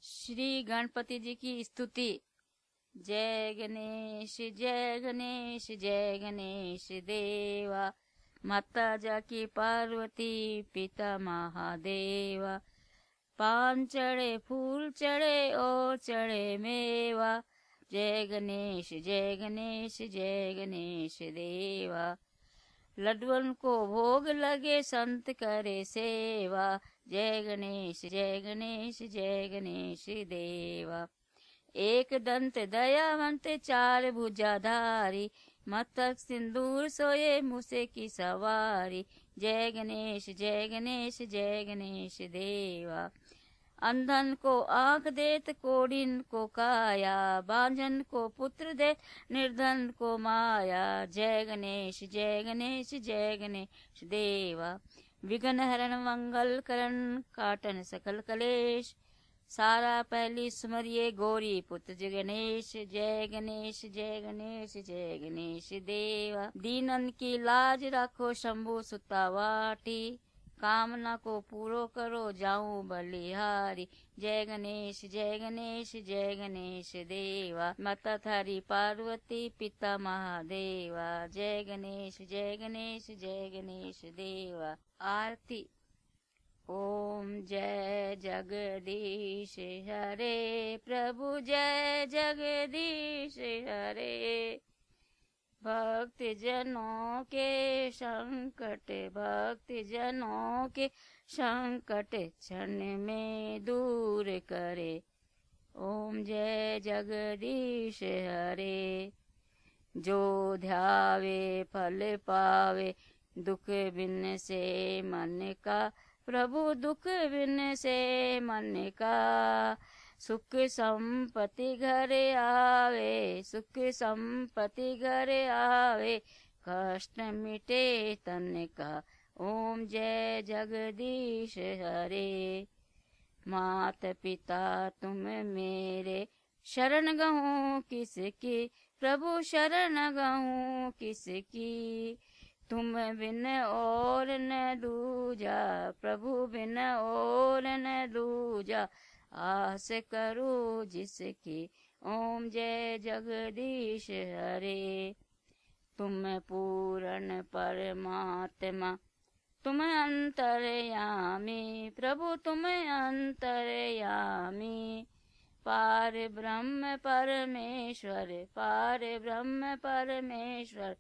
श्री गणपति जी की स्तुति। जय गणेश जय गणेश जय गणेश देवा। माता जाकी पार्वती पिता महादेवा। पान चढ़े फूल चढ़े और चढ़े मेवा। जय गणेश जय गणेश जय गणेश देवा। लड्डुअन को भोग लगे संत करे सेवा। जय गणेश जय गणेश जय गणेश देवा। एक दंत दयावंत चार भुजाधारी। मस्तक सिंदूर सोए मूसे की सवारी। जय गणेश जय गणेश जय गणेश देवा। अंधन को आंख देत कोढ़िन को काया। बांझन को पुत्र दे निर्धन को माया। जय गणेश जय गणेश जय गणेश देवा। विघ्न हरण मंगल करण काटन सकल कलेश। सारा पहली सुमरिये गौरी पुत्र गणेश। जय गणेश जय गणेश जय गणेश देवा। दीनन की लाज रखो शंभु सुता वाटी। कामना को पूरो करो जाऊं बलिहारी। जय गणेश जय गणेश जय गणेश देवा। माता थारी पार्वती पिता महादेवा। जय गणेश जय गणेश जय गणेश देवा। आरती। ओम जय जगदीश हरे प्रभु जय जगदीश हरे। भक्त जनों के संकट भक्त जनों के संकट क्षण में दूर करे। ओम जय जगदीश हरे। जो ध्यावे फल पावे दुख बिन से मन का। प्रभु दुख बिन से मन का। सुख संपत्ति घर आवे सुख संपत्ति घर आवे। कष्ट मिटे तन का। ओम जय जगदीश हरे। मात पिता तुम मेरे शरण गहूँ किसकी। प्रभु शरण गहूँ किसकी। तुम बिन और न दूजा प्रभु बिन और न दूजा। आस करो जिसकी। ओम जय जगदीश हरे। तुम पूर्ण परमात्मा तुम अंतर्यामी। प्रभु तुम अंतर्यामी। पार ब्रह्म परमेश्वर पार ब्रह्म परमेश्वर।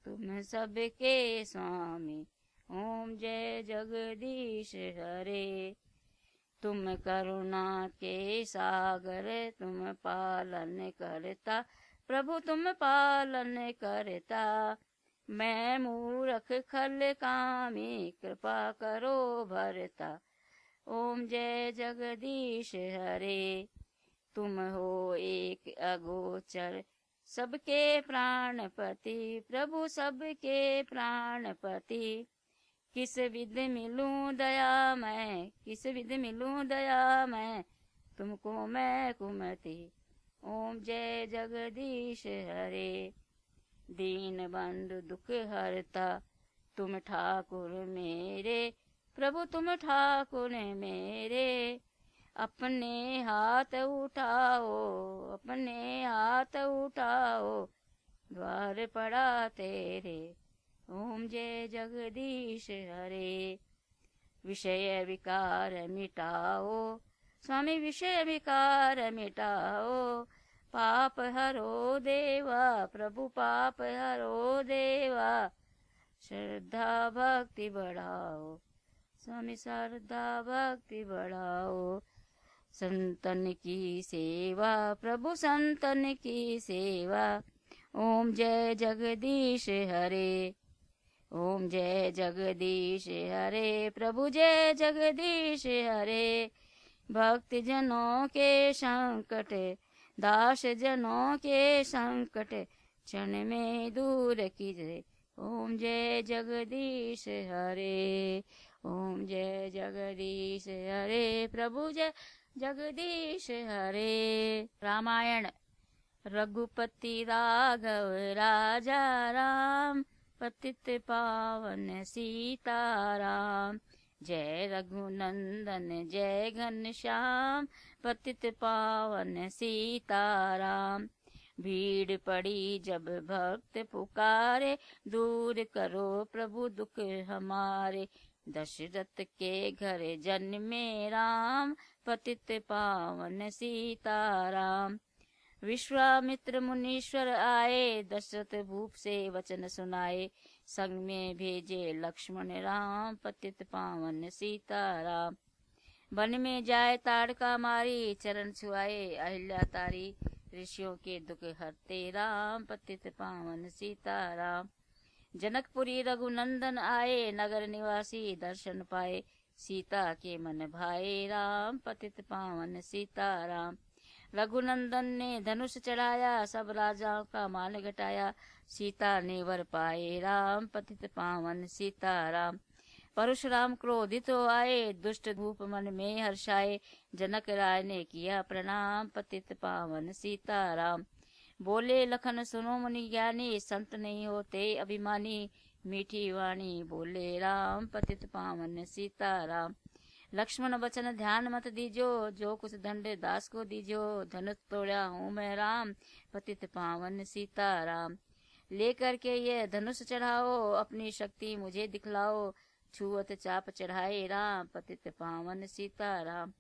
तुम सबके स्वामी। ओम जय जगदीश हरे। तुम करुणा के सागर तुम पालन करता। प्रभु तुम पालन करता। मैं मूर्ख खल कामी कृपा करो भरता। ओम जय जगदीश हरे। तुम हो एक अगोचर सबके प्राणपति। प्रभु सबके प्राणपति। किस विध मिलूं दया मैं किस विध मिलूं दया मैं। तुमको मैं कुमति। ओम जय जगदीश हरे। दीन बंधु दुख हरता तुम ठाकुर मेरे। प्रभु तुम ठाकुर मेरे। अपने हाथ उठाओ अपने हाथ उठाओ। द्वार पड़ा तेरे। ओम जय जगदीश हरे। विषय विकार मिटाओ स्वामी विषय विकार मिटाओ। पाप हरो देवा प्रभु पाप हरो देवा। श्रद्धा भक्ति बढ़ाओ स्वामी श्रद्धा भक्ति बढ़ाओ। संतन की सेवा प्रभु संतन की सेवा। ओम जय जगदीश हरे। ओम जय जगदीश हरे। प्रभु जय जगदीश हरे। भक्त जनों के संकट दास जनों के संकट क्षण में दूर कीजिए। ओम जय जगदीश हरे। ओम जय जगदीश हरे। प्रभु जय जगदीश हरे। रामायण। रघुपति राघव राजा राम। पतित पावन सीताराम। जय रघुनंदन जय घनश्याम, पतित पावन सीताराम। भीड़ पड़ी जब भक्त पुकारे, दूर करो प्रभु दुख हमारे। दशरथ के घर जन्मे राम, पतित पावन सीताराम। विश्वामित्र मुनीश्वर आए, दशरथ भूप से वचन सुनाए। संग में भेजे लक्ष्मण राम, पतित पावन सीताराम। वन में जाए ताड़का मारी, चरण छुआए अहिल्या तारी। ऋषियों के दुख हरते राम, पतित पावन सीताराम। जनकपुरी रघुनंदन आए, नगर निवासी दर्शन पाए। सीता के मन भाए राम, पतित पावन सीताराम। रघुनंदन ने धनुष चढ़ाया, सब राजाओं का मान घटाया। सीता ने वर पाए राम, पतित पावन सीताराम। परशुराम क्रोधित हो आए, दुष्ट धूप मन में हर्षाए। जनक राय ने किया प्रणाम, पतित पावन सीताराम। बोले लखन सुनो मुनि ज्ञानी, संत नहीं होते अभिमानी। मीठी वाणी बोले राम, पतित पावन सीताराम। लक्ष्मण वचन ध्यान मत दीजो, जो कुछ दंड दास को दीजो। धनुष तोड़ा हूँ मैं राम, पतित पावन सीताराम। लेकर के ये धनुष चढ़ाओ, अपनी शक्ति मुझे दिखलाओ। छुअत चाप चढ़ाए राम, पतित पावन सीताराम।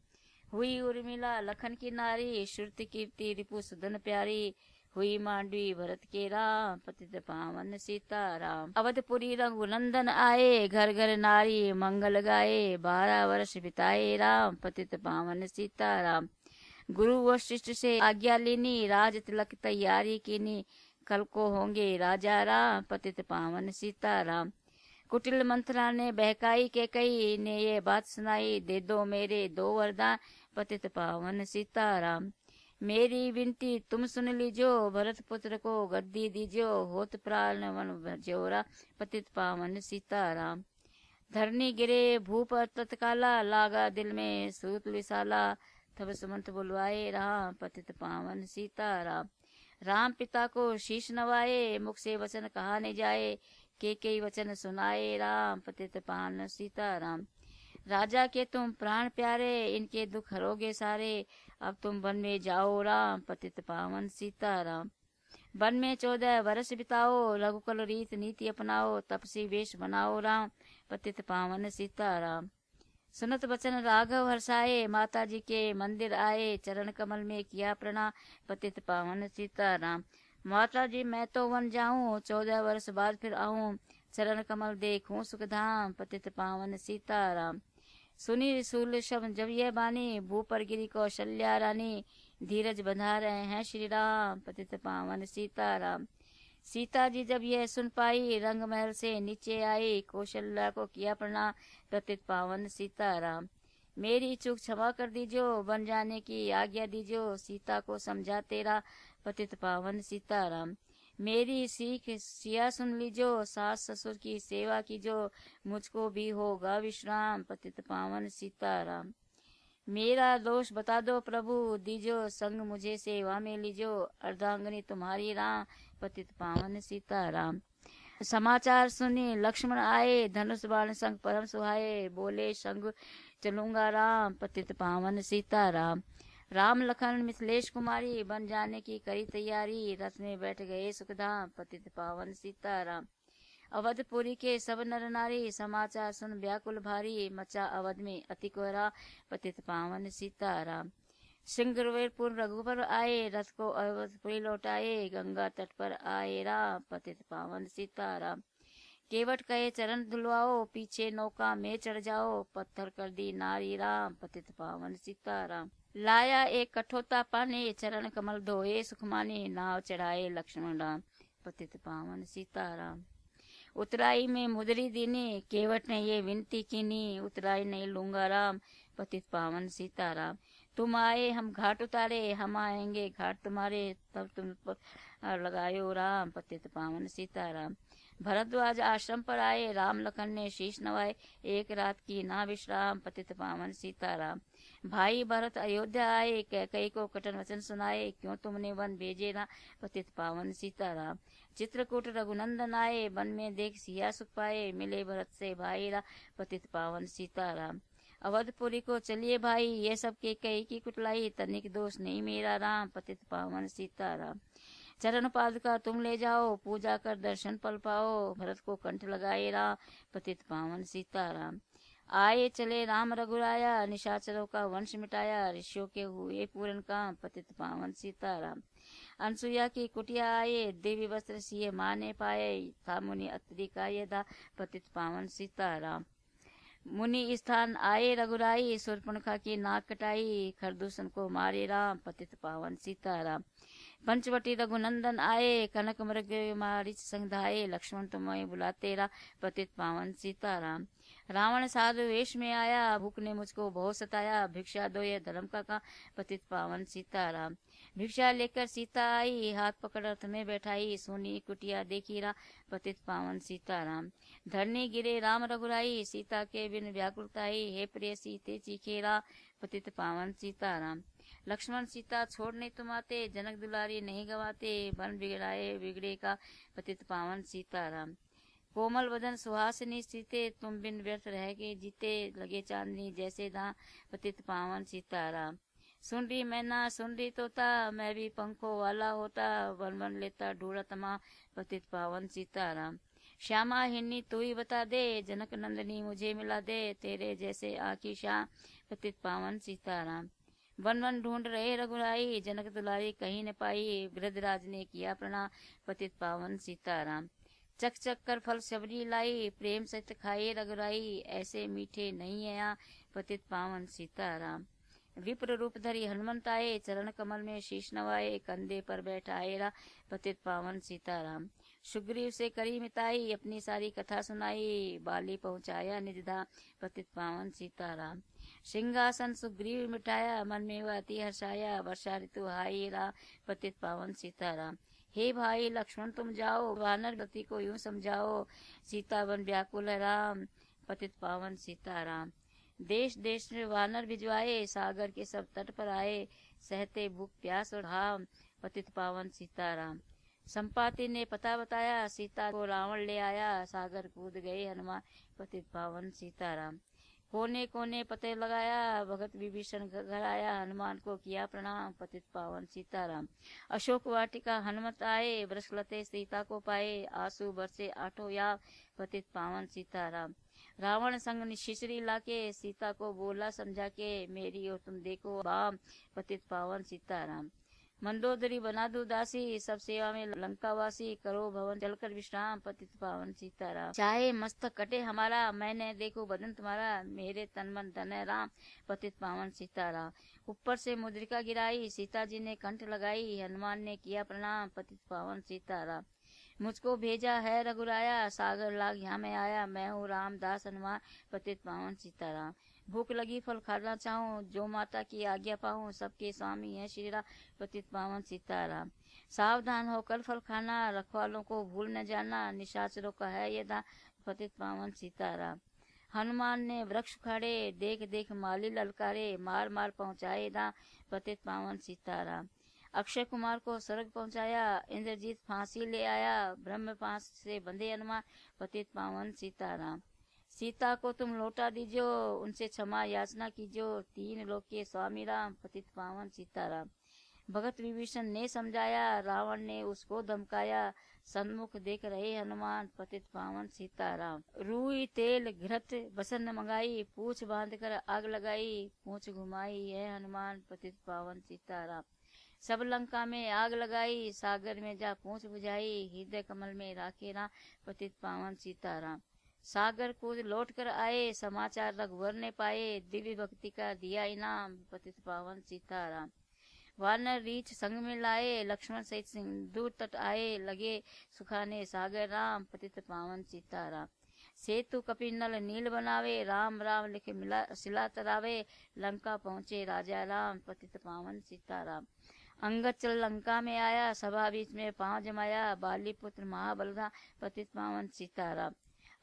हुई उर्मिला लखन की नारी, श्रुति कीर्ति रिपु सुदन प्यारी। हुई मांडवी भरत के राम, पतित पावन सीताराम। अवधपुरी रघुनंदन आए, घर घर नारी मंगल गाए। 12 वर्ष बिताए राम, पतित पावन सीताराम। गुरु वशिष्ठ से आज्ञा लेनी, राज तिलक तैयारी कीनी। कल को होंगे राजा राम, पतित पावन सीताराम। कुटिल मंत्रा ने बहकाई के कई, ने ये बात सुनाई। दे दो मेरे 2 वरदान, पतित पावन सीताराम। मेरी विनती तुम सुन लीजो, भरत पुत्र को गद्दी दीजो। होत प्राण वन भजोरा, पतित पावन सीताराम। धरनी गिरे भूप तत्काला, लागा दिल में सूत विशाला। तब सुमंत बुलवाए राम, पतित पावन सीताराम। राम पिता को शीश नवाए, मुख से वचन कहा न जाए। के कई वचन सुनाए राम, पतित पावन सीताराम। राजा के तुम प्राण प्यारे, इनके दुख हरोगे सारे। अब तुम वन में जाओ राम, पतित पावन सीताराम। वन में 14 वर्ष बिताओ, रघुकुल रीत नीति अपनाओ। तपसी वेश बनाओ राम, पतित पावन सीताराम। सुनत वचन राघव हर्षाए, माता जी के मंदिर आए। चरण कमल में किया प्रणाम, पतित पावन सीताराम। माता जी मैं तो वन जाऊं, 14 वर्ष बाद फिर आऊं। चरण कमल देखूं सुखधाम, पतित पावन सीताराम। सुनी रसूल शब्द जब ये बानी, भू पर गिरी कौशल्या रानी। धीरज बंधा रहे हैं श्री राम, पतित पावन सीताराम। सीता जी जब यह सुन पाई, रंग महल से नीचे आई। कौशल्या को किया प्रणाम, पतित पावन सीताराम। मेरी चूक क्षमा कर दीजो, बन जाने की आज्ञा दीजो। सीता को समझा तेरा, पतित पावन सीताराम। मेरी सीख सिया सुन लीजो, सास ससुर की सेवा कीजो। मुझको भी होगा विश्राम, पतित पावन सीताराम। मेरा दोष बता दो प्रभु, दीजो संग मुझे सेवा में लीजो। अर्धांगनी तुम्हारी राम, पतित पावन सीताराम। समाचार सुनी लक्ष्मण आए, धनुष बाण संग परम सुहाए। बोले संग चलूंगा राम, पतित पावन सीताराम। राम लखन मिथिलेश कुमारी, बन जाने की करी तैयारी। रथ में बैठ गए सुखधाम, पतित पावन सीताराम। अवधपुरी के सब नर नारी, समाचार सुन व्याकुल भारी। मचा अवध में अति कोहरा, पतित पावन सीताराम। सिंगरवेरपुर रघुवर आए, रथ को अवधपुरी लौटाए। गंगा तट पर आए राम, पतित पावन सीताराम। केवट कहे चरण धुलवाओ, पीछे नौका में चढ़ जाओ। पत्थर कर दी नारी राम, पतित पावन सीताराम। लाया एक कठोता पानी, चरण कमल धोए सुखमानी। नाव चढ़ाए लक्ष्मण राम, पतित पावन सीताराम। उतराई में मुदरी दीनी, केवट ने ये विनती कीनी। उतराई नहीं लूंगा राम, पतित पावन सीताराम। तुम आए हम घाट उतारे, हम आएंगे घाट तुम्हारे। तब तुम लगायो राम, पतित पावन सीताराम। भरद्वाज आश्रम पर आए, राम लखन ने शीश नवाए, एक रात की ना विश्राम, पतित पावन सीताराम। भाई भरत अयोध्या आए, कैकई को कटन वचन सुनाए, क्यों तुमने वन भेजे ना, पतित पावन सीताराम। चित्रकूट रघुनंदन आए, वन में देख सिया सुख पाए, मिले भरत से भाई रा, पतित पावन सीताराम। अवधपुरी को चलिए भाई, ये सब के कई की कुटलाई, तनिक दोष नहीं मेरा राम, पतित पावन सीताराम। चरण पादुका तुम ले जाओ, पूजा कर दर्शन पल पाओ, भरत को कंठ लगाए राम, पतित पावन सीताराम। आए चले राम रघुराया, निशाचरों का वंश मिटाया, ऋषियों के हुए पूरन काम, पतित पावन सीताराम। अनसुईया की कुटिया आए, दिव्य वस्त्र सिए माने पाए, था मुनि अत्रि का ये दा, पतित पावन सीताराम। मुनि स्थान आए रघुराई, शूर्पणखा की नाक कटाई, खरदूषण को मारे राम, पतित पावन सीताराम। पंचवटी रघुनंदन आए, कनक मृग मारिच संग धाये, लक्ष्मण तुम्हें बुलाते रा, पतित पावन सीताराम। रावण साधु वेश में आया, भूख ने मुझको बहुत सताया, भिक्षा दो ये धर्म का, पतित पावन सीताराम। भिक्षा लेकर सीता आई, हाथ पकड़ रथ में बैठाई, सोनी कुटिया देखी रा, पतित पावन सीताराम। धरनी गिरे राम रघुराई, सीता के बिन व्याकुलताई, हे प्रिय सीते चीखेरा, पतित पावन सीताराम। लक्ष्मण सीता छोड़ने तुम आते, जनक दुलारी नहीं गवाते, बन बिगड़ाए बिगड़े का, पतित पावन सीताराम। कोमल वदन सुहासिनी सीते, तुम बिन व्यर्थ रह के जीते, लगे चांदनी जैसे दा, पतित पावन सीताराम। सुन रही मैना सुन रही तोता, मैं भी पंखों वाला होता, वन वन लेता ढूंढत माँ, पतित पावन सीताराम। श्यामा हिन्नी तू ही बता दे, जनक नंदनी मुझे मिला दे, तेरे जैसे आखी श्याम, पतित पावन सीताराम। वन वन ढूंढ रहे रघुराई, जनक दुलारी कहीं न पाई, वृद्धराज ने किया प्रणाम, पतित पावन सीताराम। चक चक कर फल शबरी लाई, प्रेम सहित खाए रघुराई, ऐसे मीठे नहीं है पतित पावन सीताराम। विप्र रूप धरी हनुमंत आए, चरण कमल में शीश नवाए, कंधे पर बैठाए रा, पतित पावन सीताराम। सुग्रीव से करी मिताई, अपनी सारी कथा सुनाई, बाली पहुँचाया निज धाम, पतित पावन सीताराम। सिंहासन सुग्रीव मिटाया, मन में वाती हर्षाया, वर्षा ऋतु हाई रा, पतित पावन सीताराम। हे भाई लक्ष्मण तुम जाओ, वानर गति को यूं समझाओ, सीता वन व्याकुल है राम, पतित पावन सीताराम। देश देश में वानर भिजवाए, सागर के सब तट पर आए, सहते भूख प्यास और घाम, पतित पावन सीताराम। संपाति ने पता बताया, सीता को रावण ले आया, सागर कूद गए हनुमान, पतित पावन सीताराम। कोने कोने पते लगाया, भगत विभीषण घर आया, हनुमान को किया प्रणाम, पतित पावन सीताराम। अशोक वाटिका हनुमत आए, वृषलते सीता को पाए, आंसू बरसे आठों याम, पतित पावन सीताराम। रावण संग शिशरी लाके, सीता को बोला समझा के, मेरी और तुम देखो बाम, पतित पावन सीताराम। मंदोदरी बना दो दासी, सब सेवा में लंकावासी, करो भवन चलकर विश्राम, पतित पावन सीताराम। चाहे मस्तक कटे हमारा, मैंने देखो बदन तुम्हारा, मेरे तन मन धन है राम, पतित पावन सीताराम। ऊपर से मुद्रिका गिराई, सीता जी ने कंठ लगाई, हनुमान ने किया प्रणाम, पतित पावन सीताराम। मुझको भेजा है रघुराया, सागर लाग यहाँ में आया, मैं हूँ रामदास हनुमान, पतित पावन सीताराम। भूख लगी फल खाना चाहूँ, जो माता की आज्ञा पाऊँ, सबके स्वामी है श्री राम, पतित पावन सीताराम। सावधान होकर फल खाना, रखवालों को भूल न जाना, निशाचरों का है ये दान, पतित पावन सीताराम। हनुमान ने वृक्ष उखाड़े, देख देख माली ललकारे, मार मार पहुँचाए दाम, पतित पावन सीताराम। अक्षय कुमार को स्वर्ग पहुँचाया, इंद्रजीत फांसी ले आया, ब्रह्म फांस से बंधे हनुमान, पतित पावन सीताराम। सीता को तुम लौटा दीजो, उनसे क्षमा याचना कीजो, तीन लोक के स्वामी राम, पतित पावन सीताराम। भगत विभीषण ने समझाया, रावण ने उसको धमकाया, सन्मुख देख रहे हनुमान, पतित पावन सीताराम। रूई तेल घृत बसन मंगाई, पूछ बांध कर आग लगाई, पूछ घुमाई है हनुमान, पतित पावन सीताराम। सब लंका में आग लगाई, सागर में जा पूछ बुझाई, हृदय कमल में राखे राम, पतित पावन सीताराम। सागर कूद लौट कर आए, समाचार रघुवर ने पाए, दिव्य भक्ति का दिया इनाम, पतित पावन सीताराम। वानर रीछ संग में लाए, लक्ष्मण सहित सिंधु तट आए, लगे सुखाने सागर राम, पतित पावन सीताराम। सेतु कपि नल नील बनावे, राम राम लिख मिला शिला तरावे, लंका पहुँचे राजा राम, पतित पावन सीताराम। अंगद चल लंका में आया, सभा बीच में पांव जमाया, बाली पुत्र महाबलराम पतित पावन सीताराम।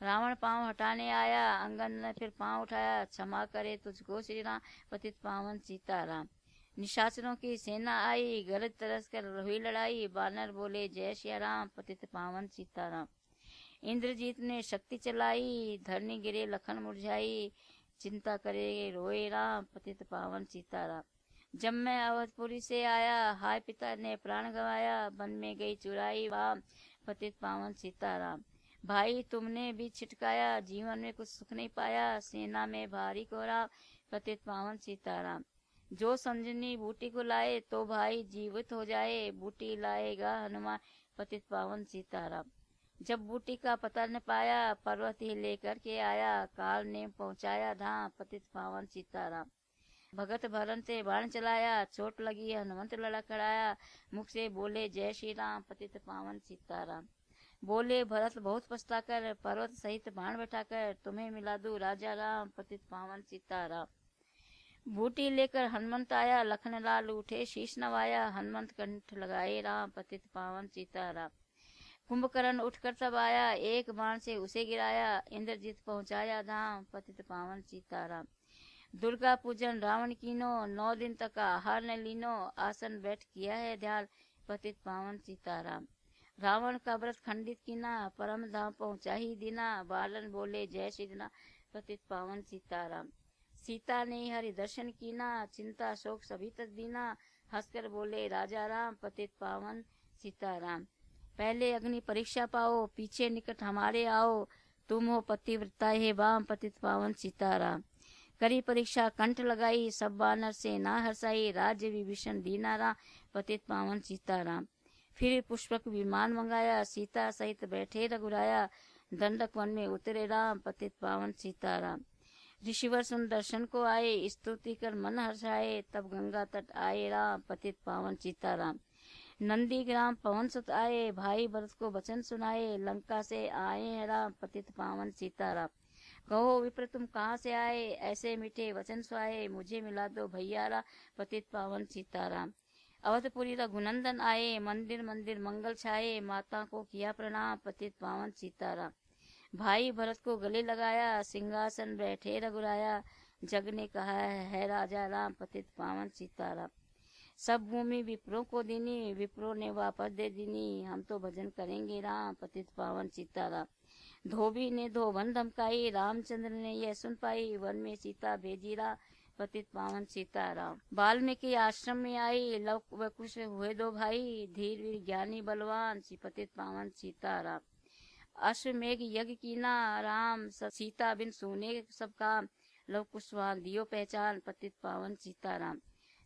रावण पांव हटाने आया, अंगद ने फिर पांव उठाया, क्षमा करे तुझको श्री राम पतित पावन सीताराम। निशाचरों की सेना आई, गरज तरस कर हुई लड़ाई, बानर बोले जय श्री राम पतित पावन सीताराम। इंद्रजीत ने शक्ति चलाई, धरनी गिरे लखन मुरझाई, चिंता करे रोए राम पतित पावन सीताराम। जब मैं अवधपुरी से आया, हाय पिता ने प्राण गवाया, वन में गई चुराई राम पतित पावन सीताराम। भाई तुमने भी छिटकाया, जीवन में कुछ सुख नहीं पाया, सेना में भारी कोहरा पतित पावन सीताराम। जो संजनी बूटी को लाए, तो भाई जीवित हो जाए, बूटी लाएगा हनुमान पतित पावन सीताराम। जब बूटी का पता न पाया, पर्वत ही लेकर के आया, काल ने पहुंचाया धाम पतित पावन सीताराम। भगत भरन से बाण चलाया, चोट लगी हनुमंत लड़खड़ाया, मुख से बोले जय श्री राम पतित पावन सीताराम। बोले भरत बहुत पछताकर, पर्वत सहित बाण बैठाकर, तुम्हें मिला दूं राजा राम पतित पावन सीताराम। बूटी लेकर हनुमंत आया, लखन लाल उठे शीश नवाया, हनुमंत कंठ लगाए राम पतित पावन सीताराम। कुंभकर्ण उठकर तब आया, एक बाण से उसे गिराया, इंद्रजीत पहुंचाया धाम पतित पावन सीताराम। दुर्गा पूजन रावण कीनो, 9 दिन तक आहार न लीनो, आसन बैठ किया है ध्यान पतित पावन सीताराम। रावण का व्रत खंडित कीना, परम धाम पहुंचा ही दीना, बालन बोले जय श्री राम पतित पावन सीताराम। सीता ने हरि दर्शन कीना, चिंता शोक सभी तक दीना, हंसकर बोले राजा राम पतित पावन सीताराम। पहले अग्नि परीक्षा पाओ, पीछे निकट हमारे आओ, तुम हो पतिव्रता हे वाम पतित पावन सीताराम। करी परीक्षा कंठ लगाई, सब बानर से ना हर्षाई, राज्य विभीषण दीना राम पतित पावन सीताराम। फिर पुष्पक विमान मंगाया, सीता सहित बैठे रघुराया, दंडक वन में उतरे राम पतित पावन सीताराम। ऋषिवर सुन दर्शन को आए, स्तुति कर मन हर्षाए, तब गंगा तट आए राम पतित पावन सीताराम। नंदीग्राम पवन सुत आए, भाई भरत को वचन सुनाए, लंका से आए हैं राम पतित पावन सीताराम। कहो विप्र तुम कहाँ से आए, ऐसे मीठे वचन सुहाए, मुझे मिला दो भैयारा पतित पावन सीताराम। अवधपुरी रघुनंदन आए, मंदिर मंदिर मंगल छाए, माता को किया प्रणाम पतित पावन सीताराम। भाई भरत को गले लगाया, सिंहासन बैठे रघुराया, जग ने कहा है राजा राम पतित पावन सीताराम। सब भूमि विप्रों को दीनी, विप्रों ने वापस दे दीनी, हम तो भजन करेंगे राम पतित पावन सीताराम। धोबी ने धोबन धमकाई, रामचंद्र ने यह सुन पाई, वन में सीता भेजी राम पतित पावन सीताराम। वाल्मीकि आश्रम में आई, लव व कुश हुए 2 भाई, धीर वीर ज्ञानी बलवान पतित पावन सीताराम। अश्वमेघ यज्ञ कीना राम, सीता बिन सुने सब काम, लव कुशवान दियो पहचान पतित पावन सीताराम।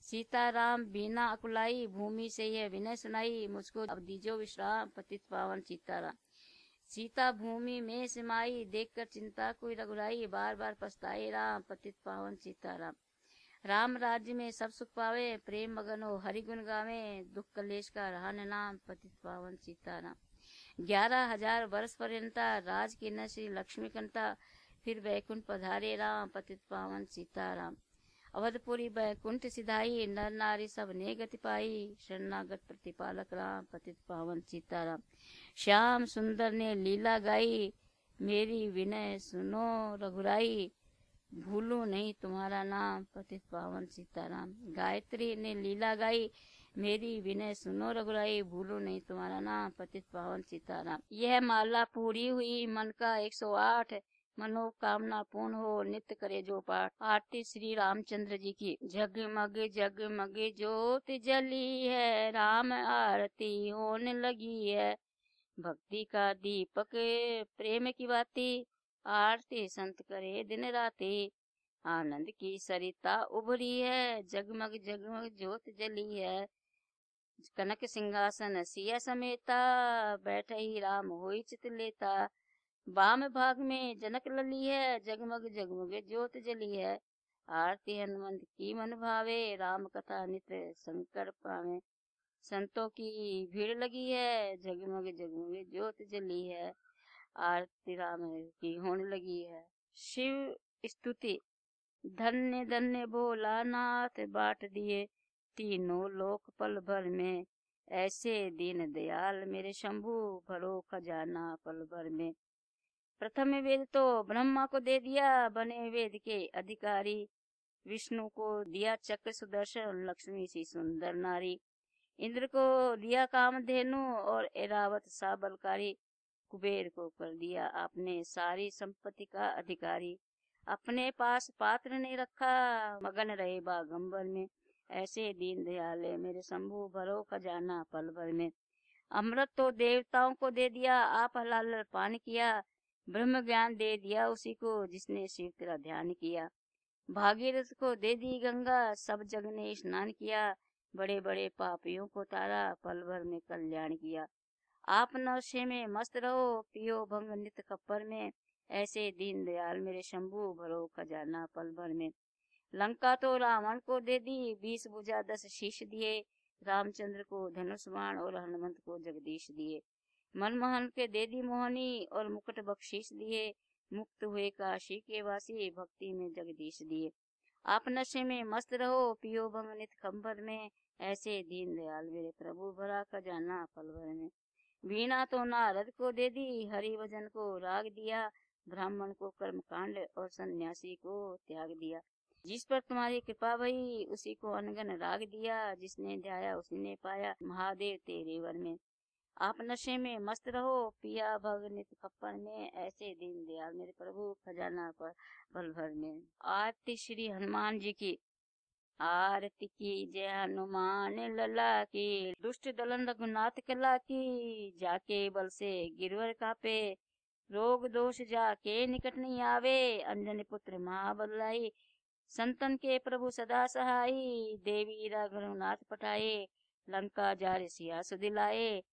सीताराम बिना अकुलाई, भूमि से यह विनय सुनाई, मुझको अब दीजो विश्राम पतित पावन सीताराम। सीता भूमि में समाई, देखकर चिंता कोई रघुराई, बार बार पछताए राम पतित पावन सीताराम। राम राज्य में सब सुख पावे, प्रेम मगन हो हरि गुण गावे, दुख कलेश का रहा न नाम पतित पावन सीताराम। 11,000 वर्ष पर्यंता राज की न श्री लक्ष्मी कंता, फिर वैकुंठ पधारे राम पतित पावन सीताराम। अवधपुरी वैकुंठ सिधाई, नर नारी सब ने गति पाई, शरणागत प्रतिपालक राम पतित पावन सीताराम। श्याम सुंदर ने लीला गाई, मेरी विनय सुनो रघुराई, भूलू नहीं तुम्हारा नाम पतित पावन सीताराम। गायत्री ने लीला गाई, मेरी विनय सुनो रघुराई, भूलू नहीं तुम्हारा नाम पतित पावन सीताराम। यह माला पूरी हुई मन का 108, मनोकामना पूर्ण हो नित्य करे जो पाठ। आरती श्री रामचंद्र जी की। जगमग जगमग ज्योत जली है, राम आरती होने लगी है, भक्ति का दीपक प्रेम की बाती, आरती संत करे दिन राती, आनंद की सरिता उभरी है, जगमग जगमग ज्योत जली है। कनक सिंहासन सिया समेता, बैठे ही राम होई चित लेता, वाम भाग में जनक लली है, जगमग जगमग ज्योत जली है, आरती हनुमंत की मन भावे, राम कथा नित्य शंकर पावे, संतों की भीड़ लगी है, जगमग जगमग ज्योत जली है, आरती राम की होने लगी है। शिव स्तुति। धन्य धन्य भोलानाथ, बाट दिए तीनों लोक पल भर में, ऐसे दीन दयाल मेरे शंभू भरो खजाना पल भर में। प्रथम वेद तो ब्रह्मा को दे दिया, बने वेद के अधिकारी। विष्णु को दिया चक्र सुदर्शन, लक्ष्मी सी सुंदर नारी। इंद्र को दिया कामधेनु और ऐरावत सा बलकारी। कुबेर को कर दिया आपने सारी संपत्ति का अधिकारी। अपने पास पात्र नहीं रखा, मगन रहे बागंबर में। ऐसे दीन दयाले मेरे शंभू भरो खजाना पल भर में। अमृत तो देवताओं को दे दिया, आप हलाल पान किया। ब्रह्म ज्ञान दे दिया उसी को, जिसने शिव तेरा ध्यान किया। भागीरथ को दे दी गंगा, सब जग ने स्नान किया। बड़े बड़े पापियों को तारा, पल भर में कल्याण किया। आप नशे में मस्त रहो, पियो भंग नित खप्पर में। ऐसे दीन दयाल मेरे शंभू भरो खजाना पल भर में। लंका तो रावण को दे दी, 20 भुजा 10 शीश दिए। रामचंद्र को धनुष बाण और हनुमंत को जगदीश दिए। मनमोहन के दे दी मोहनी और मुकुट बख्शीश दिए। मुक्त हुए काशी के वासी, भक्ति में जगदीश दिए। आप नशे में मस्त रहो, पियो भंग नित खंबर में। ऐसे दीन दयाल मेरे प्रभु भरा खजाना पल भर में। वीणा तो नारद को दे दी, हरि भजन को राग दिया। ब्राह्मण को कर्म कांड और सन्यासी को त्याग दिया। जिस पर तुम्हारी कृपा भई, उसी को अनगन राग दिया। जिसने ध्याया उसी ने पाया, महादेव तेरे वर में। आप नशे में मस्त रहो, पिया भग नित खप्पर में। ऐसे दीन दयाल मेरे प्रभु खजाना पर पल भर में। आरती श्री हनुमान जी की। आरती की जय हनुमान लला की, दुष्ट दलन रघुनाथ कला की। जाके बल से गिरवर कापे, रोग दोष जाके निकट नहीं आवे। अंजनी पुत्र महाबलाई, संतन के प्रभु सदा सहाई। देवी रघुनाथ पठाए, लंका जारे सिया सुदिलाए।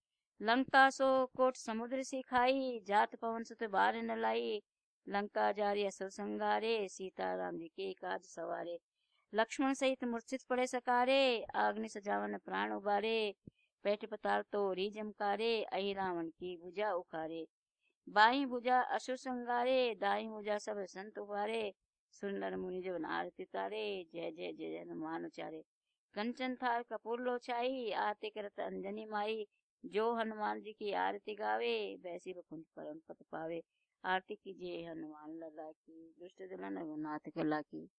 लंका सो कोट समुद्र से खाई, जात पवन सुत बार न लाई। लंका जारी असुर संगारे, सीता राम जी के काज सवारे। लक्ष्मण सहित मूर्छित पड़े सकारे, आग्नि सजावन प्राण उबारे। पैठ पताल तोरी जमकारे, अहि रावण की भुजा उखारे। बाई भुजा असुर संगारे, दाई भुजा सब संत उबारे। सुर नर मुनि जन आरती तारे, जय जय जय जय हनुमान उचारे। कंचन थाल कपूर लो छाई, आरती करत अंजनी माई। जो हनुमान जी की आरती गावे, वैसी वकुंठ परम पद पावे। आरती कीजिए हनुमान लला की, दुष्ट दलन रघुनाथ कला की।